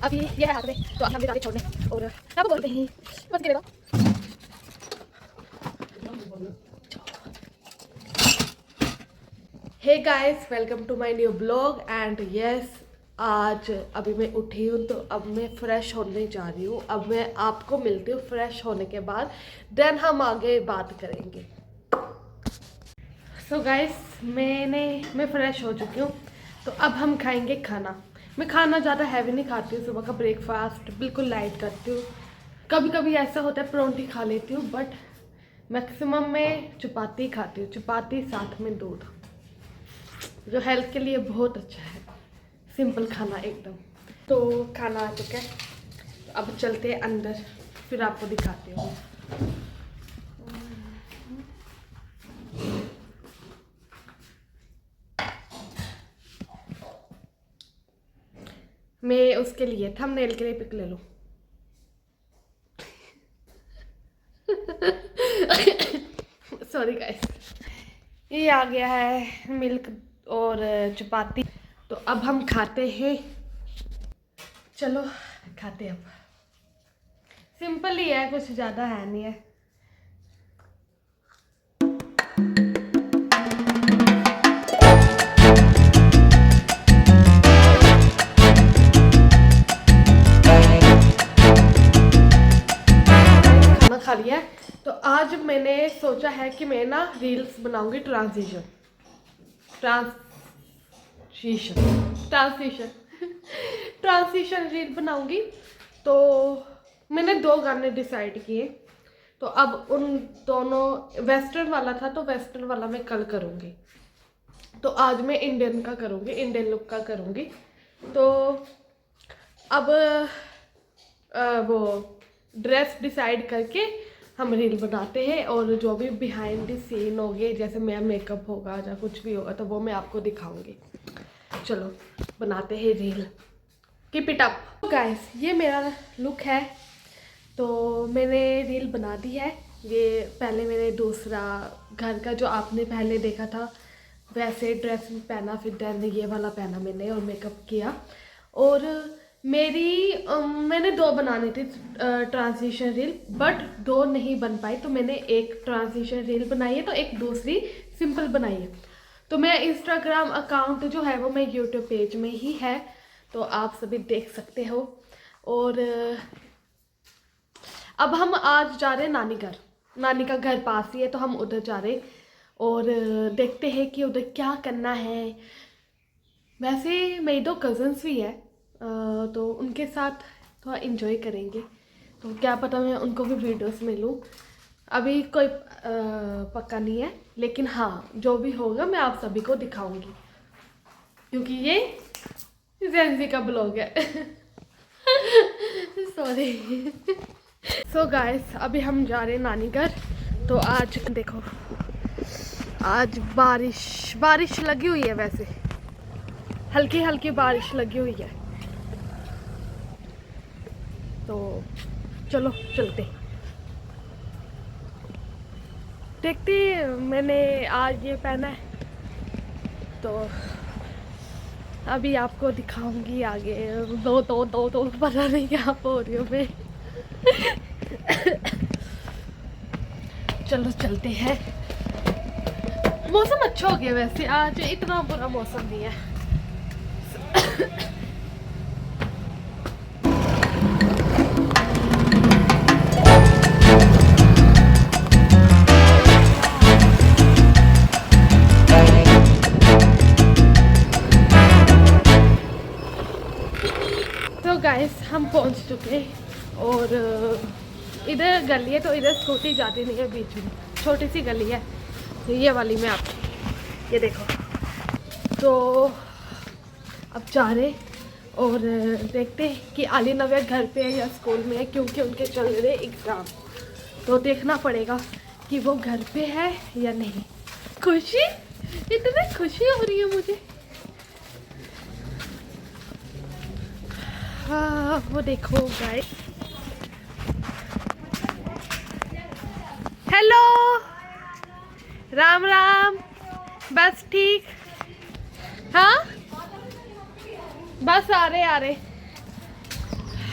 अभी ये है हाथ में, तो अब हम जा रहे छोड़ने। और क्या बोलते हैं बस गिरेगा। Hey guys, welcome to my new blog and yes, आज अभी मैं उठी हूँ तो अब मैं फ्रेश होने जा रही हूँ। अब मैं आपको मिलती हूँ फ्रेश होने के बाद, देन हम आगे बात करेंगे। सो गाइस, मैं फ्रेश हो चुकी हूँ, तो अब हम खाएंगे खाना। मैं खाना ज़्यादा हैवी नहीं खाती हूँ, सुबह का ब्रेकफास्ट बिल्कुल लाइट करती हूँ। कभी कभी ऐसा होता है परोंठी खा लेती हूँ, बट मैक्सिमम मैं चपाती खाती हूँ, चपाती साथ में दूध, जो हेल्थ के लिए बहुत अच्छा है। सिंपल खाना एकदम। तो खाना आ चुका है, तो अब चलते हैं अंदर, फिर आपको दिखाती हूँ। मैं उसके लिए थंबनेल के लिए पिक ले लूँ। सॉरी गाइस, ये आ गया है मिल्क और चपाती, तो अब हम खाते हैं। चलो खाते हैं। अब सिंपल ही है, कुछ ज़्यादा है नहीं है। खाना खा लिया है, तो आज मैंने सोचा है कि मैं ना रील्स बनाऊंगी। ट्रांजिशन ट्रांजिशन रील बनाऊंगी। तो मैंने 2 गाने डिसाइड किए, तो अब उन दोनों, वेस्टर्न वाला था तो वेस्टर्न वाला मैं कल करूँगी, तो आज मैं इंडियन का करूँगी, इंडियन लुक का करूँगी। तो अब वो ड्रेस डिसाइड करके हम रील बनाते हैं, और जो भी बिहाइंड द सीन होगी, जैसे मेरा मेकअप होगा या कुछ भी होगा, तो वो मैं आपको दिखाऊंगी। चलो बनाते हैं reel. Keep it up guys, ये मेरा लुक है। तो मैंने रील बना दी है। ये पहले मैंने दूसरा घर का, जो आपने पहले देखा था वैसे ड्रेस पहना, फिर देन ये वाला पहना मैंने और मेकअप किया। और मैंने 2 बनानी थी ट्रांजिशन रील, बट 2 नहीं बन पाई, तो मैंने एक ट्रांजिशन रील बनाई है, तो एक दूसरी सिंपल बनाई है। तो मेरा इंस्टाग्राम अकाउंट जो है वो मेरे यूट्यूब पेज में ही है, तो आप सभी देख सकते हो। और अब हम आज जा रहे हैं नानी घर। नानी का घर पास ही है, तो हम उधर जा रहे हैं, और देखते हैं कि उधर क्या करना है। वैसे मेरी 2 कज़न्स भी है, तो उनके साथ थोड़ा इन्जॉय करेंगे, तो क्या पता मैं उनको भी वीडियोस में लूँ। अभी कोई पक्का नहीं है, लेकिन हाँ, जो भी होगा मैं आप सभी को दिखाऊंगी, क्योंकि ये जेंजी का ब्लॉग है। सॉरी। सो गाइस, अभी हम जा रहे हैं नानी घर। तो आज देखो, आज बारिश लगी हुई है, वैसे हल्की हल्की बारिश लगी हुई है। तो चलो चलते देखते। मैंने आज ये पहना है, तो अभी आपको दिखाऊंगी आगे। दो पता नहीं क्या हो रही हूँ मैं। चलो चलते हैं। मौसम अच्छा हो गया वैसे, आज इतना बुरा मौसम नहीं है। तो गाइस, हम पहुंच चुके हैं, और इधर गली है, तो इधर स्कूटी जाती नहीं है, बीच में छोटी सी गली है। तो ये वाली में आप ये देखो। तो अब जा रहे, और देखते हैं कि आली नव्या घर पे है या स्कूल में है, क्योंकि उनके चल रहे एग्ज़ाम, तो देखना पड़ेगा कि वो घर पे है या नहीं। खुशी, इतनी खुशी हो रही है मुझे। हाँ, वो देखो गाइस। हेलो, राम राम। बस ठीक। हाँ, बस आ रहे।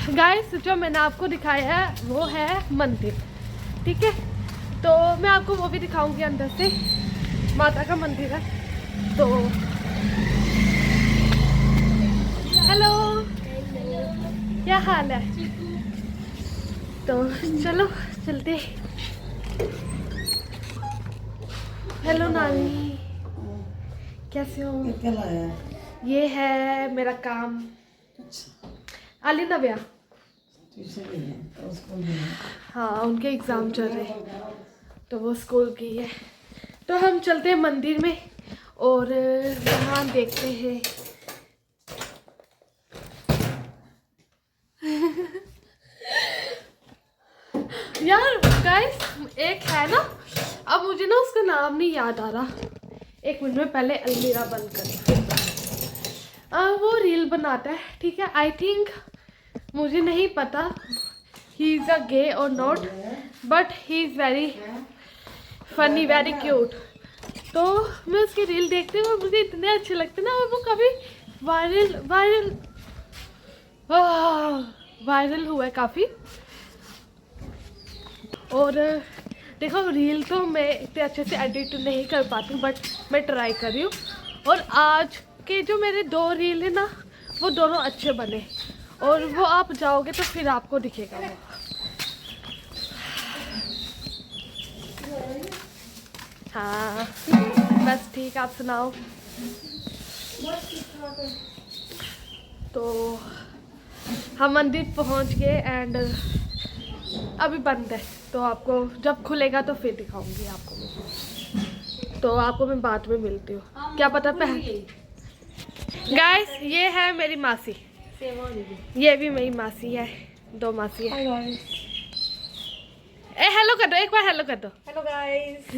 गाइस जो मैंने आपको दिखाया है वो है मंदिर, ठीक है। तो मैं आपको वो भी दिखाऊंगी अंदर से, माता का मंदिर है। तो हेलो, क्या हाल है? तो चलो चलते। हेलो नानी, कैसे हो? क्या लाया? ये है मेरा काम। आली नव्या, ट्यूशन भी है और स्कूल भी है। हाँ उनके एग्ज़ाम चल रहे हैं तो वो स्कूल की है। तो हम चलते हैं मंदिर में और वहाँ देखते हैं। यार गाइस एक है ना, अब मुझे ना उसका नाम नहीं याद आ रहा। एक मिनट में, पहले अलमीरा बंद कर। वो रील बनाता है, ठीक है। आई थिंक, मुझे नहीं पता ही इज़ अ गे और not, but he is very funny, very cute. तो मैं उसकी रील देखती हूँ और मुझे इतने अच्छे लगते हैं ना, और वो कभी वायरल हुआ है काफ़ी। और देखो रील तो मैं इतने अच्छे से एडिट नहीं कर पाती हूँ, बट मैं ट्राई कर रही हूँ। और आज के जो मेरे 2 रील है ना, वो दोनों अच्छे बने, और वो आप जाओगे तो फिर आपको दिखेगा वो। हाँ बस ठीक, आप सुनाओ। तो हम मंदिर पहुंच गए एंड अभी बंद है, तो आपको जब खुलेगा तो फिर दिखाऊंगी आपको मैं। तो आपको मैं बाद में मिलती हूँ, क्या पता पहन। गाइस ये है मेरी मासी, ये भी मेरी मासी है, 2 मासी है। ए हेलो कर दो, एक बार हेलो कर दो। Hello guys.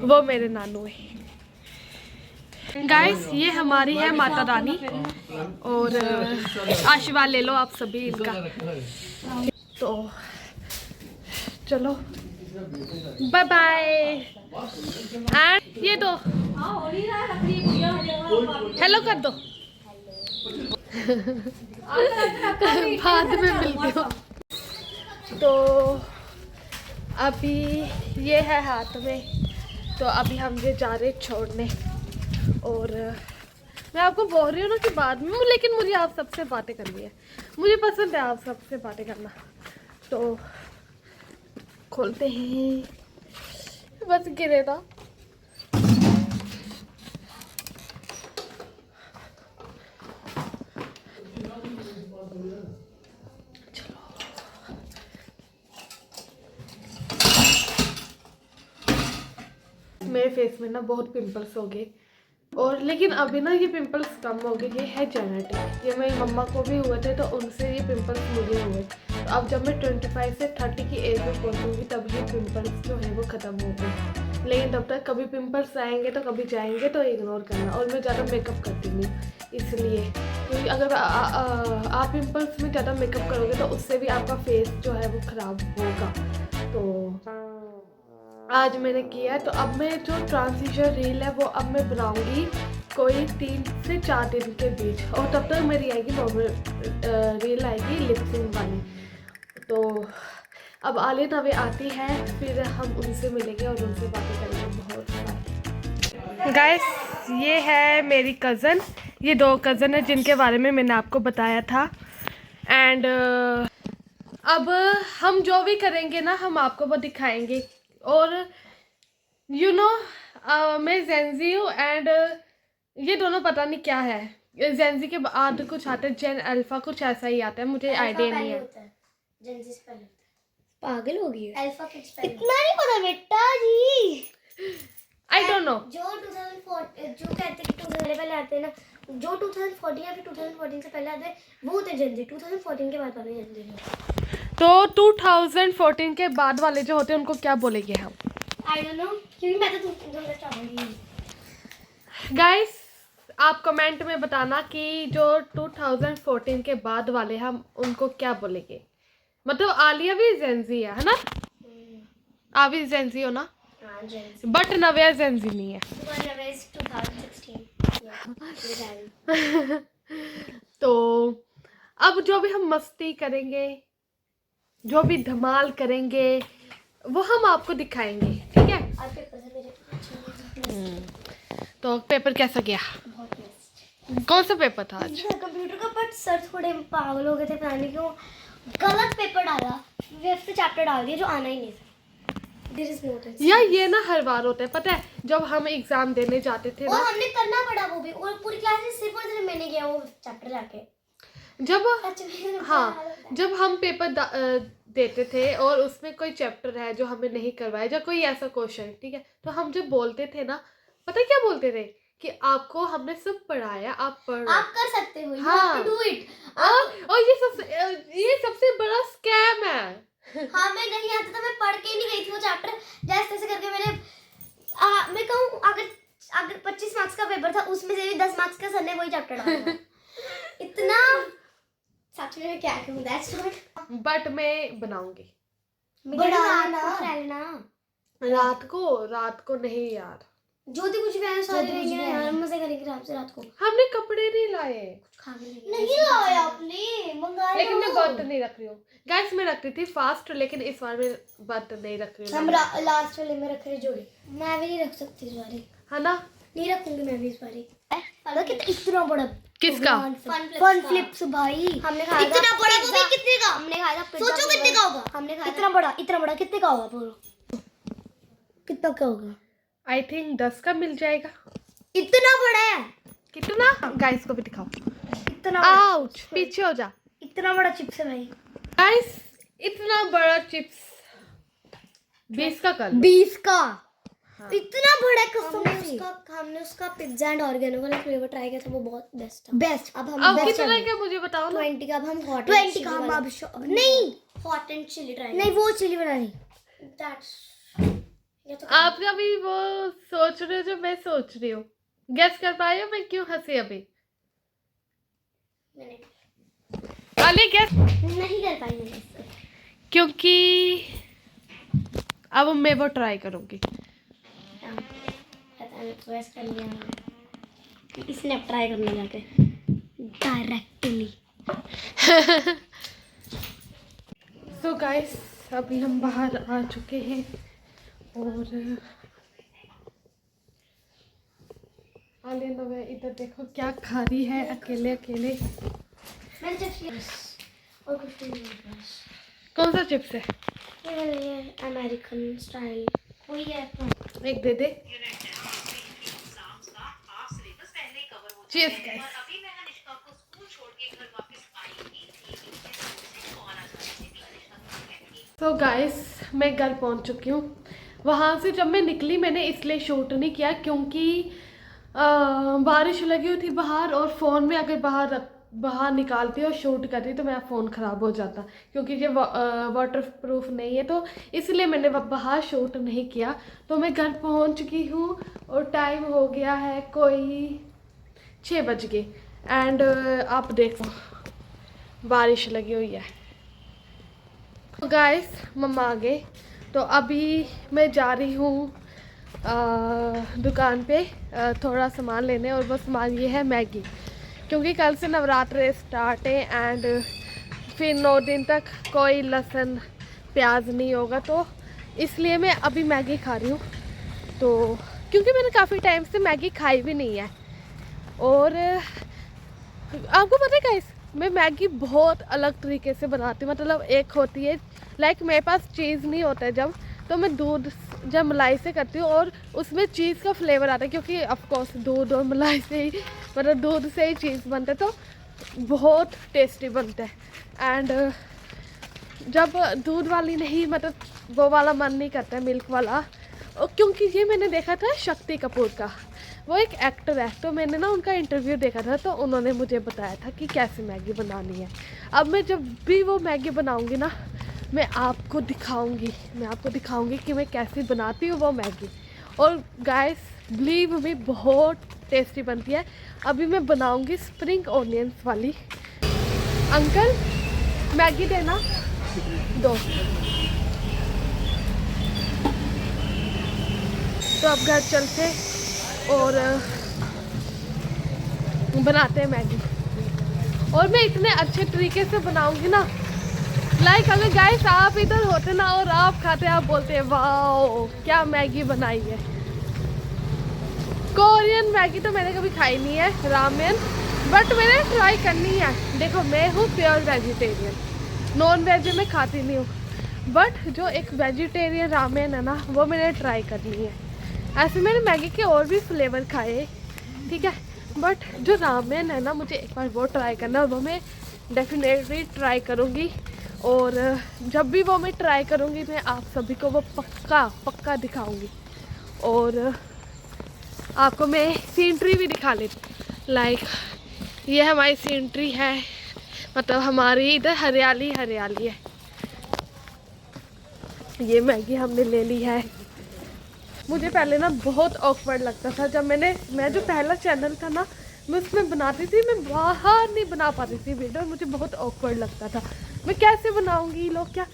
वो मेरे नानू है। गाइस ये हमारी है माता रानी, और आशीर्वाद ले लो आप सभी इनका। तो चलो बाय बाय। एंड ये दो हेलो कर दो। बाद में मिलती हूँ। तो अभी ये है हाथ में, तो अभी हम ये जा रहे छोड़ने। और मैं आपको बोल रही हूँ ना कि बाद में, लेकिन मुझे आप सबसे बातें करनी है, मुझे पसंद है आप सबसे बातें करना। तो खोलते हैं, बस गिरे था। मेरे फेस में ना बहुत पिंपल्स हो गए, और लेकिन अभी ना ये पिंपल्स कम हो गए। ये है जेनेटिक, ये मेरी मम्मा को भी हुए थे, तो उनसे ये पिंपल्स मुझे हुए। तो अब जब मैं 25 से 30 की एज में पहुंचूंगी तब ये पिंपल्स जो है वो ख़त्म हो गए। लेकिन तब तक कभी पिंपल्स आएंगे तो कभी जाएंगे, तो इग्नोर करना। और मैं ज़्यादा मेकअप करती नहीं, इसलिए क्योंकि अगर आप पिंपल्स में ज़्यादा मेकअप करोगे तो उससे भी आपका फेस जो है वो ख़राब होगा। तो आज मैंने किया है। तो अब मैं जो ट्रांजिशन रील है वो अब मैं बनाऊंगी कोई 3 से 4 दिन के बीच, और तब तक मेरी आएगी नॉर्मल रील आएगी लिपसिंग वाली। तो अब आले नवे आती है, फिर हम उनसे मिलेंगे और उनसे बातें करेंगे बहुत सारी। गाइस ये है मेरी कज़न, ये 2 कज़न है जिनके बारे में मैंने आपको बताया था। एंड अब हम जो भी करेंगे ना हम आपको वो दिखाएंगे। और यू नो मैं जेंजी हूँ, एंड ये दोनों पता नहीं क्या है। जेंजी के बाद कुछ आता है जेन अल्फा, कुछ ऐसा ही आता है, मुझे आइडिया नहीं है। जेंजी से पहले पागल हो गई है। अल्फा किड्स पहले इतना नहीं पता बेटा जी। I don't know. जो 2004 जो कहते हैं कि 2000 पहले आते हैं ना, जो 2014 या फिर 2014 से पहले आते हैं वो होते हैं जेंजी। 2014 के बाद वाले जेंजी हैं। तो 2014 के बाद वाले जो होते हैं उनको क्या बोलेंगे हम? आई डोंट नो, क्योंकि मैं तो 2000 स्टार्ट होंगी। गाइस आप कमेंट में बताना कि जो 2014 के बाद वाले हम उनको क्या बोलेंगे। मतलब आलिया भी जेंजी है ना? आप भी जेंजी हो ना? हां जेंजी, बट नव्या जेंजी नहीं है। 2016 तो अब जो भी हम मस्ती करेंगे, जो भी धमाल करेंगे, वो हम आपको दिखाएंगे, ठीक है। आज पेपर से मेरे तो पेपर कैसा गया? बहुत बेस्ट। कौन सा पेपर था आज? कंप्यूटर का, बट सर थोड़े पागल हो गए थे, पता नहीं क्यों गलत पेपर डाला, फिफ्थ चैप्टर डाल दिया जो आना ही नहीं था। There is no tension। या ये ना हर बार होता है, पता है जब हम एग्जाम देने जाते थे और ना, हमने करना पड़ा वो भी, और पूरी क्लास में सिर्फ और सिर्फ मैंने किया वो चैप्टर जाके। जब सच में हाँ जब हम पेपर देते थे और उसमें कोई चैप्टर है जो हमें नहीं करवाया, या कोई ऐसा क्वेश्चन, ठीक है, तो हम जब बोलते थे ना, पता है क्या बोलते थे कि आपको हमने सब पढ़ाया, आप पढ़ लो। आप कर सकते हो, you हाँ। have to do it। और ये सबसे बड़ा स्कैम है। हाँ, मैं नहीं आता था, मैं पढ़ के ही नहीं गई थी वो चैप्टर, जैसे तैसे करके मैंने मैं कहूँ अगर 25 मार्क्स का पेपर था, उसमें से भी 10 मार्क्स का सर ने वही चैप्टर डाला। इतना सच में मैं क्या कहूँ, दैट्स नॉट। बट मैं बनाऊंगी रात को नहीं यार, ज्योति कुछ भी आया सारे रहेंगे ना यार, मजे करेंगे आराम से रात को। हमने कपड़े नहीं लाए, खा के नहीं लाए आपने, मंगाए लेकिन मैं व्रत नहीं रख रही हूँ गाइस। मैं रखती थी फास्ट, लेकिन इस बार मैं व्रत नहीं रख रही हम हूँ। लास्ट वाले में रख रहे जोड़ी, मैं भी नहीं रख सकती इस बारी, है ना? नहीं रखूंगी मैं भी इस बारी। इतना बड़ा किसका? फन फ्लिप्स भाई, हमने खाया इतना बड़ा, वो भी कितने का हमने खाया था, सोचो कितने का होगा। हमने खाया इतना बड़ा कितने का होगा पूरा, कितना का होगा? आई थिंक 10 का मिल जाएगा। इतना बड़ा है, कितना? गाइस को भी दिखाओ। इतना आउच, पीछे हो जा। इतना बड़ा चिप्स है भाई गाइस, इतना बड़ा चिप्स 20 का कर लो। 20 का। हाँ। इतना बड़ा कसम से। हमने उसका पिज्जा एंड ऑर्गेनो वाला फ्लेवर ट्राई किया था, वो बहुत बेस्ट था। बेस्ट। अब हम कितना का मुझे बताओ ना। 20 का। अब हम हॉट 20 का हम अब नहीं हॉट एंड चिली ट्राई नहीं, वो चिली बनानी। दैट्स आप अभी वो सोच रहे हो जो मैं सोच रही हूँ, गेस कर पाए हो मैं क्यों हंसी अभी? अरे गेस नहीं कर पाई मैं, क्योंकि अब मैं वो ट्राई करूँगी। कर लिया इसने, अब ट्राई करना जाके डायरेक्टली। सो गाइस, अभी हम बाहर आ चुके हैं और आलिया नवे इधर देखो क्या खा रही है अकेले अकेले। मैंने चिप्स और कुछ नहीं है। कौन सा चिप्स है? ये अमेरिकन स्टाइल वही है। एक दे दे। चीज गाइस। तो गाइस, मैं घर पहुंच चुकी हूँ। वहाँ से जब मैं निकली मैंने इसलिए शूट नहीं किया क्योंकि बारिश लगी हुई थी बाहर, और फ़ोन में अगर बाहर निकालती और शूट करती तो मेरा फ़ोन ख़राब हो जाता, क्योंकि ये वाटर प्रूफ नहीं है, तो इसलिए मैंने बाहर शूट नहीं किया। तो मैं घर पहुंच चुकी हूँ और टाइम हो गया है कोई 6 बज गए। एंड आप देखो बारिश लगी हुई है। तो गाइस, मम्मा आ गए, तो अभी मैं जा रही हूँ दुकान पे थोड़ा सामान लेने, और वो सामान ये है मैगी, क्योंकि कल से नवरात्रे स्टार्ट है एंड फिर 9 दिन तक कोई लहसुन प्याज नहीं होगा, तो इसलिए मैं अभी मैगी खा रही हूँ। तो क्योंकि मैंने काफ़ी टाइम से मैगी खाई भी नहीं है, और आपको पता है गाइस, मैं मैगी बहुत अलग तरीके से बनाती हूँ। मतलब एक होती है लाइक मेरे पास चीज़ नहीं होता है जब, तो मैं दूध जब मलाई से करती हूँ और उसमें चीज़ का फ्लेवर आता है, क्योंकि ऑफकोर्स दूध और मलाई से ही, मतलब दूध से ही चीज़ बनता है, तो बहुत टेस्टी बनता है। एंड जब दूध वाली नहीं, मतलब वो वाला मन नहीं करता है, मिल्क वाला, क्योंकि ये मैंने देखा था शक्ति कपूर का, वो एक एक्टर है, तो मैंने ना उनका इंटरव्यू देखा था, तो उन्होंने मुझे बताया था कि कैसे मैगी बनानी है। अब मैं जब भी वो मैगी बनाऊंगी ना, मैं आपको दिखाऊंगी कि मैं कैसे बनाती हूँ वो मैगी। और गाइस, बिलीव मी, बहुत टेस्टी बनती है। अभी मैं बनाऊंगी स्प्रिंग ऑनियंस वाली। अंकल मैगी देना 2। तो अब घर चलते और बनाते हैं मैगी। और मैं इतने अच्छे तरीके से बनाऊंगी ना, लाइक अगर गाइस आप इधर होते ना और आप खाते, आप बोलते वाओ क्या मैगी बनाई है। कोरियन मैगी तो मैंने कभी खाई नहीं है, रामेन, बट मैंने ट्राई करनी है। देखो मैं हूँ प्योर वेजिटेरियन, नॉन वेज में खाती नहीं हूँ, बट जो एक वेजिटेरियन रामेन है ना वो मैंने ट्राई करनी है। ऐसे मैंने मैगी के और भी फ्लेवर खाए, ठीक है, बट जो रामेन है ना मुझे एक बार वो ट्राई करना है, वो मैं डेफिनेटली ट्राई करूँगी। और जब भी वो मैं ट्राई करूँगी मैं आप सभी को वो पक्का दिखाऊँगी। और आपको मैं सीनरी भी दिखा लेती, लाइक ये हमारी सीनरी है, मतलब हमारी इधर हरियाली हरियाली है। ये मैगी हमने ले ली है। मुझे पहले ना बहुत ऑकवर्ड लगता था जब मैं जो पहला चैनल था ना मैं उसमें बनाती थी, मैं बाहर नहीं बना पाती थी वीडियो, मुझे बहुत ऑकवर्ड लगता था, मैं कैसे बनाऊंगी, लोग क्या।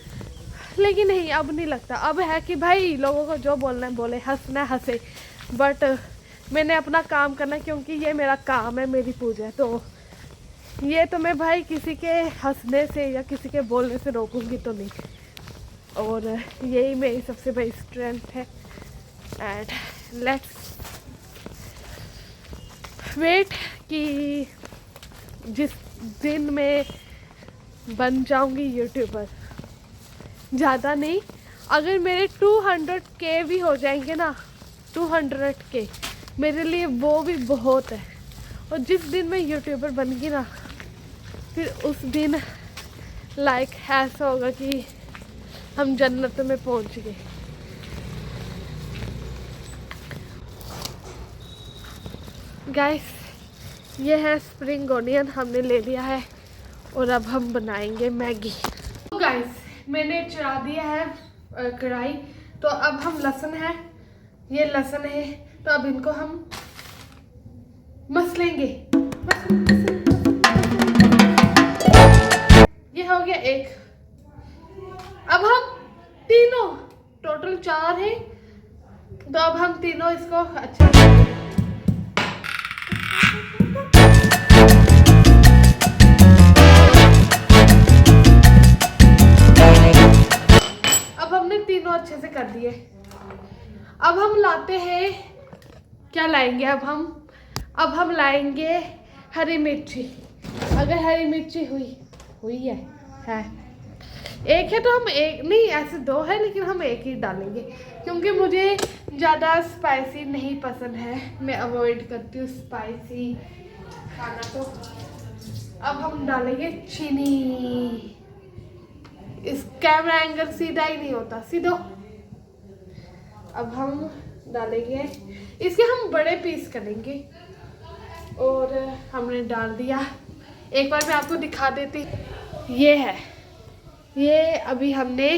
लेकिन नहीं, अब नहीं लगता, अब है कि भाई लोगों को जो बोलना है बोले, हंसना है हंसे, बट मैंने अपना काम करना, क्योंकि ये मेरा काम है, मेरी पूजा है, तो ये तो मैं भाई किसी के हंसने से या किसी के बोलने से रोकूंगी तो नहीं। और यही मेरी सबसे बड़ी स्ट्रेंथ है। एंड लेट्स वेट कि जिस दिन मैं बन जाऊंगी यूट्यूबर, ज़्यादा नहीं, अगर मेरे 200K भी हो जाएंगे ना, 200K मेरे लिए वो भी बहुत है। और जिस दिन मैं यूट्यूबर बनगी ना, फिर उस दिन लाइक ऐसा होगा कि हम जन्नत में पहुंच गए। गाइस ये है स्प्रिंग ऑनियन, हमने ले लिया है और अब हम बनाएंगे मैगी। तो गाइस मैंने चढ़ा दिया है कढ़ाई, तो अब हम लहसुन है, ये लहसुन है, तो अब इनको हम मसलेंगे। ये हो गया एक। अब हम तीनों, टोटल 4 है, तो अब हम तीनों इसको अच्छा अच्छे से कर दिए। अब हम लाते हैं, क्या लाएंगे अब हम लाएंगे हरी मिर्ची। अगर हरी मिर्ची हुई है एक है तो हम एक नहीं, ऐसे 2 है लेकिन हम एक ही डालेंगे, क्योंकि मुझे ज़्यादा स्पाइसी नहीं पसंद है, मैं अवॉइड करती हूँ स्पाइसी खाना। तो अब हम डालेंगे चीनी। इस कैमरा एंगल सीधा ही नहीं होता, सीधो। अब हम डालेंगे इसके, हम बड़े पीस करेंगे। और हमने डाल दिया, एक बार मैं आपको दिखा देती, ये है, ये अभी हमने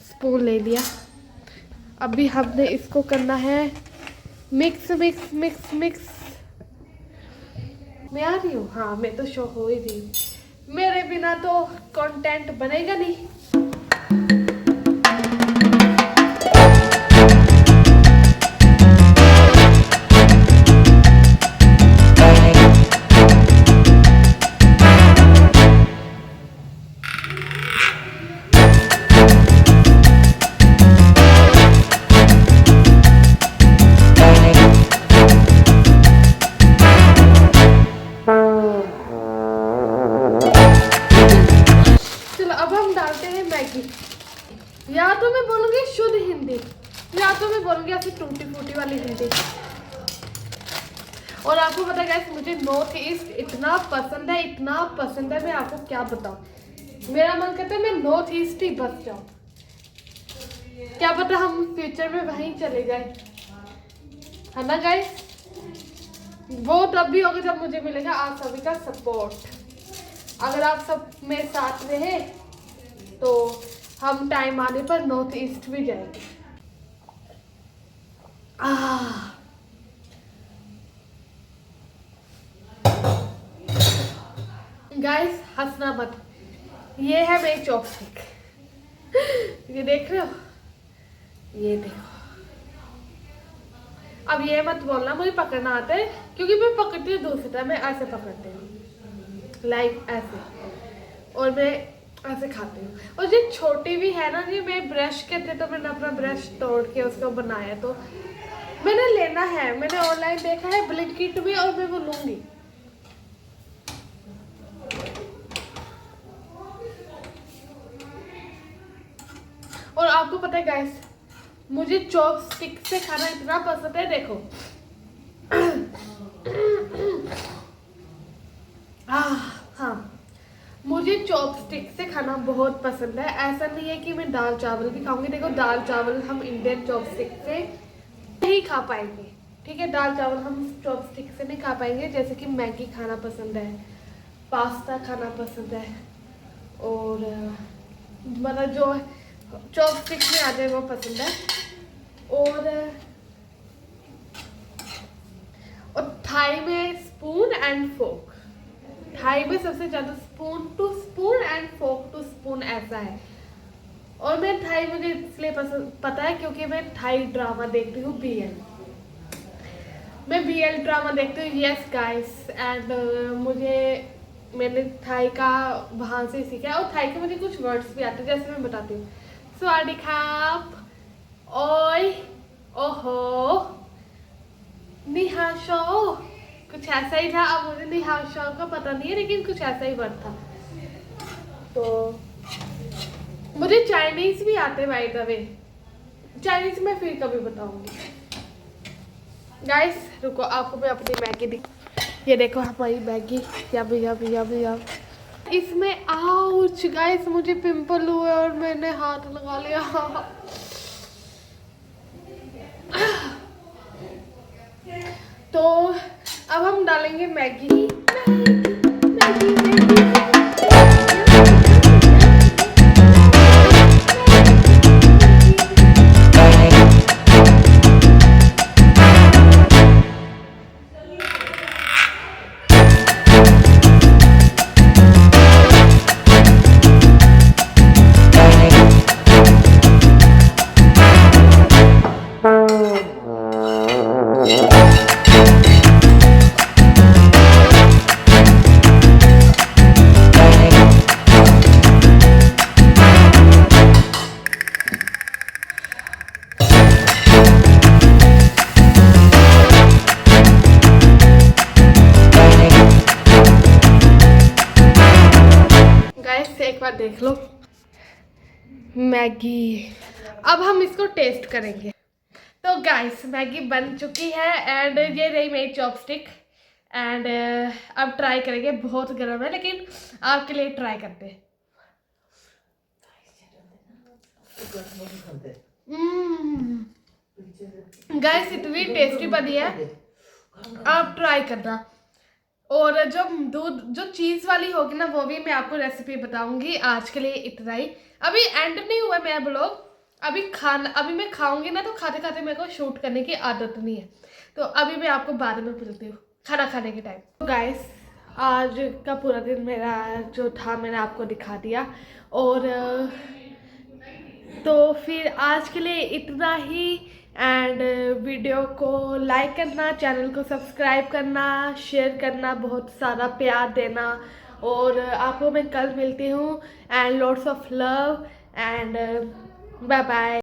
स्पून ले लिया। अभी हमने इसको करना है मिक्स मिक्स मिक्स मिक्स। मैं आ रही हूँ, हाँ मैं तो शो हो ही रही हूँ, मेरे बिना तो कंटेंट बनेगा नहीं। या तो मैं बोलूँगी शुद्ध हिंदी, या तो मैं बोलूँगी ऐसी टूटी फूटी वाली हिंदी। और आपको पता है मुझे नॉर्थ ईस्ट इतना पसंद है, मैं आपको क्या बताऊँ। मेरा मन करता है मैं नॉर्थ ईस्ट ही बस जाऊँ, क्या पता हम फ्यूचर में वहीं चले जाए, है ना गाइस। वो तब भी होगा जब मुझे मिलेगा आप सभी का सपोर्ट। अगर आप सब मेरे साथ रहे तो हम टाइम आने पर नॉर्थ ईस्ट भी जाएंगे। गाइस हंसना मत, ये है मेरी चॉपस्टिक, ये देख रहे हो, ये देखो। अब ये मत बोलना मुझे पकड़ना आता है, क्योंकि मैं पकड़ती हूँ दूसरी तरह, मैं ऐसे पकड़ती हूँ। लाइक ऐसे, और मैं ऐसे खाती हूँ। और ये छोटी भी है ना जी, मैं ब्रश के थे तो मैंने अपना ब्रश तोड़ के उसको बनाया, तो मैंने लेना है, मैंने ऑनलाइन देखा है ब्लिंकिट में, और मैं वो लूँगी। और आपको पता है गाइस, मुझे चॉपस्टिक से खाना इतना पसंद है, देखो हाँ, मुझे चॉपस्टिक से खाना बहुत पसंद है। ऐसा नहीं है कि मैं दाल चावल भी खाऊंगी, देखो दाल चावल हम इंडियन चॉपस्टिक से नहीं खा पाएंगे, ठीक है, दाल चावल हम चॉपस्टिक से नहीं खा पाएंगे। जैसे कि मैगी खाना पसंद है, पास्ता खाना पसंद है, और मतलब जो चॉपस्टिक में आ जाए वो पसंद है। और थाई में स्पून एंड फोक, थाई में सबसे ज़्यादा spoon to spoon and fork to spoon ऐसा है। और मैं थाई मुझे इसलिए पसंद पता है क्योंकि मैं थाई ड्रामा देखती हूँ, मैं BL ड्रामा देखती हूँ, यस गाइस। एंड मैंने थाई का वहाँ से सीखा है, और थाई के मुझे कुछ वर्ड्स भी आते हैं, जैसे मैं बताती हूँ, सवाडी खाप, ओय, ओहो, निहाशो, कुछ ऐसा ही था। अब मुझे निहाशो का पता नहीं है, लेकिन कुछ ऐसा ही वर्ड था। तो मुझे चाइनीज भी आते बाय द वे, चाइनीज में फिर कभी बताऊंगी। गाइस रुको, आपको मैं अपनी मैगी दिख, ये देखो हमारी मैगी, यम यम यम यम। इसमें आउच गाइस, मुझे पिंपल हुए और मैंने हाथ लगा लिया। तो अब हम डालेंगे मैगी, मैगी, मैगी, एक बार देख लो मैगी। अब हम इसको टेस्ट करेंगे। तो गाइस मैगी बन चुकी है, एंड ये रही मेरी चॉपस्टिक, एंड अब ट्राई करेंगे। बहुत गर्म है लेकिन आपके लिए ट्राई करते हैं। गाइस इतनी टेस्टी बनी है, आप ट्राई करना। और जो चीज़ वाली होगी ना, वो भी मैं आपको रेसिपी बताऊंगी। आज के लिए इतना ही, अभी एंड नहीं हुआ मेरा ब्लॉग। अभी मैं खाऊंगी ना, तो खाते खाते मेरे को शूट करने की आदत नहीं है, तो अभी मैं आपको बाद में मिलती हूँ खाना खाने के टाइम। तो गाइस आज का पूरा दिन मेरा जो था मैंने आपको दिखा दिया, और तो फिर आज के लिए इतना ही। एंड वीडियो को लाइक करना, चैनल को सब्सक्राइब करना, शेयर करना, बहुत सारा प्यार देना, और आपको मैं कल मिलती हूँ। And lots of love, and bye bye.